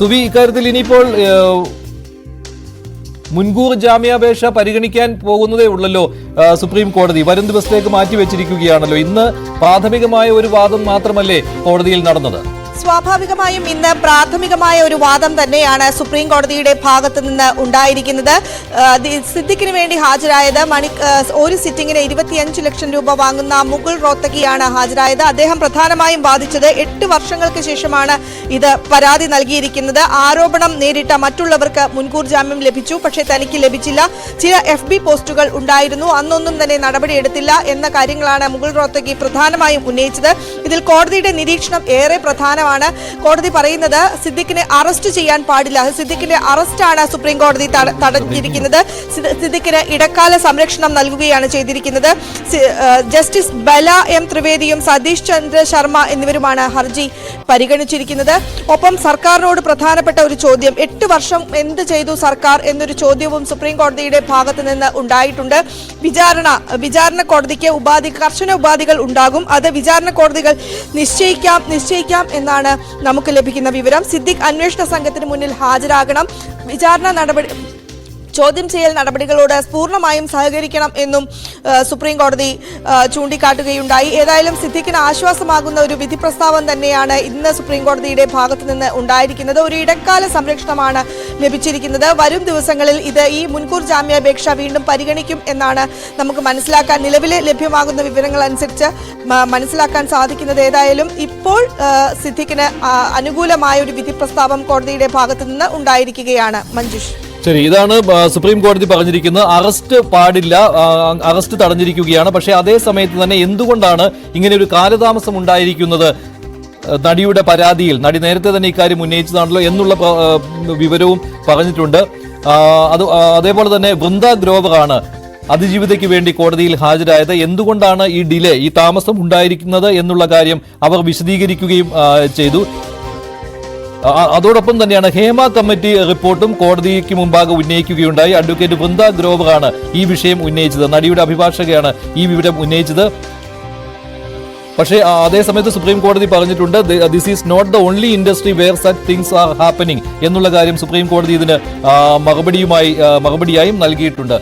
സുവി, ഇക്കാര്യത്തിൽ ഇനിയിപ്പോൾ മുൻകൂർ ജാമ്യാപേക്ഷ പരിഗണിക്കാൻ പോകുന്നതേ ഉള്ളല്ലോ സുപ്രീം കോടതി. വരും ദിവസത്തേക്ക് മാറ്റിവെച്ചിരിക്കുകയാണല്ലോ. ഇന്ന് പ്രാഥമികമായ ഒരു വാദം മാത്രമല്ലേ കോടതിയിൽ നടന്നത്? സ്വാഭാവികമായും ഇന്ന് പ്രാഥമികമായ ഒരു വാദം തന്നെയാണ് സുപ്രീം കോടതിയുടെ ഭാഗത്ത് നിന്ന് ഉണ്ടായിരിക്കുന്നത്. സിദ്ദിഖിന് വേണ്ടി ഹാജരായത് ഒരു സിറ്റിംഗിന് 25 ലക്ഷം രൂപ വാങ്ങുന്ന മുകുൾ റോത്തഗിയാണ് ഹാജരായത്. അദ്ദേഹം പ്രധാനമായും വാദിച്ചത് 8 വർഷങ്ങൾക്ക് ശേഷമാണ് ഇത് പരാതി നൽകിയിരിക്കുന്നത്. ആരോപണം നേരിട്ട മറ്റുള്ളവർക്ക് മുൻകൂർ ജാമ്യം ലഭിച്ചു, പക്ഷേ തനിക്ക് ലഭിച്ചില്ല. ചില FB പോസ്റ്റുകൾ ഉണ്ടായിരുന്നു, അന്നൊന്നും തന്നെ നടപടിയെടുത്തില്ല എന്ന കാര്യങ്ങളാണ് മുകുൾ റോത്തഗി പ്രധാനമായും ഉന്നയിച്ചത്. ഇതിൽ കോടതിയുടെ നിരീക്ഷണം ഏറെ പ്രധാനമാണ്. കോടതി പറയുന്നത് സിദ്ദിഖിനെ അറസ്റ്റ് ചെയ്യാൻ പാടില്ല. സിദ്ദിഖിന്റെ അറസ്റ്റാണ് സുപ്രീം കോടതി തടഞ്ഞിരിക്കുന്നത്. സിദ്ദിഖിന് ഇടക്കാല സംരക്ഷണം നൽകുകയാണ് ചെയ്തിരിക്കുന്നത്. ജസ്റ്റിസ് ബല M ത്രിവേദിയും സതീഷ് ചന്ദ്ര ശർമ്മ എന്നിവരുമാണ് ഹർജി പരിഗണിച്ചിരിക്കുന്നത്. ഒപ്പം സർക്കാരിനോട് പ്രധാനപ്പെട്ട ഒരു ചോദ്യം, 8 വർഷം എന്ത് ചെയ്തു സർക്കാർ എന്നൊരു ചോദ്യവും സുപ്രീം കോടതിയുടെ ഭാഗത്ത് നിന്ന് ഉണ്ടായിട്ടുണ്ട്. വിചാരണ കോടതിക്ക് കർശന ഉപാധികൾ ഉണ്ടാകും. അത് വിചാരണ കോടതികൾ നിശ്ചയിക്കാം എന്നാണ് നമുക്ക് ലഭിക്കുന്ന വിവരം. സിദ്ദിഖ് അന്വേഷണ സംഘത്തിന് മുന്നിൽ ഹാജരാകണം. ചോദ്യം ചെയ്യൽ നടപടികളോട് പൂർണ്ണമായും സഹകരിക്കണം എന്നും സുപ്രീം കോടതി ചൂണ്ടിക്കാട്ടുകയുണ്ടായി. ഏതായാലും സിദ്ദിഖിന് ആശ്വാസമാകുന്ന ഒരു വിധി പ്രസ്താവം തന്നെയാണ് ഇന്ന് സുപ്രീം കോടതിയുടെ ഭാഗത്ത് നിന്ന് ഉണ്ടായിരിക്കുന്നത്. ഒരു ഇടക്കാല സംരക്ഷണമാണ് ലഭിച്ചിരിക്കുന്നത്. വരും ദിവസങ്ങളിൽ ഈ മുൻകൂർ ജാമ്യാപേക്ഷ വീണ്ടും പരിഗണിക്കും എന്നാണ് നമുക്ക് നിലവിലെ ലഭ്യമാകുന്ന വിവരങ്ങൾ അനുസരിച്ച് മനസ്സിലാക്കാൻ സാധിക്കുന്നത്. ഏതായാലും ഇപ്പോൾ സിദ്ദിഖിന് അനുകൂലമായ ഒരു വിധി പ്രസ്താവം കോടതിയുടെ ഭാഗത്ത് നിന്ന് ഉണ്ടായിരിക്കുകയാണ്. മഞ്ജുഷ്, ശരി, ഇതാണ് സുപ്രീം കോടതി പറഞ്ഞിരിക്കുന്നത്. അറസ്റ്റ് പാടില്ല, അറസ്റ്റ് തടഞ്ഞിരിക്കുകയാണ്. പക്ഷേ അതേ സമയത്ത് തന്നെ എന്തുകൊണ്ടാണ് ഇങ്ങനെ ഒരു കാലതാമസം ഉണ്ടായിരിക്കുന്നത്? നടിയുടെ പരാതിയിൽ നടി നേരത്തെ തന്നെ ഇക്കാര്യം ഉന്നയിച്ചതാണല്ലോ എന്നുള്ള വിവരവും പറഞ്ഞിട്ടുണ്ട്. അതേപോലെ തന്നെ വൃന്ദ ഗ്രോവറാണ് അതിജീവിതയ്ക്ക് വേണ്ടി കോടതിയിൽ ഹാജരായത്. എന്തുകൊണ്ടാണ് ഈ ഡിലേ, ഈ താമസം ഉണ്ടായിരിക്കുന്നത് എന്നുള്ള കാര്യം അവർ വിശദീകരിക്കുകയും ചെയ്തു. അതോടൊപ്പം തന്നെയാണ് ഹേമ കമ്മിറ്റി റിപ്പോർട്ടും കോടതിക്ക് മുമ്പാകെ ഉന്നയിക്കുകയുണ്ടായി. അഡ്വക്കേറ്റ് വൃന്ദ ഗ്രോവറാണ് ഈ വിഷയം ഉന്നയിച്ചത്. നടിയുടെ അഭിഭാഷകയാണ് ഈ വിവരം ഉന്നയിച്ചത്. പക്ഷേ അതേസമയത്ത് സുപ്രീം കോടതി പറഞ്ഞിട്ടുണ്ട്, this is not the only industry where such things are happening എന്നുള്ള കാര്യം സുപ്രീം കോടതി ഇതിന് മറുപടിയായും നൽകിയിട്ടുണ്ട്.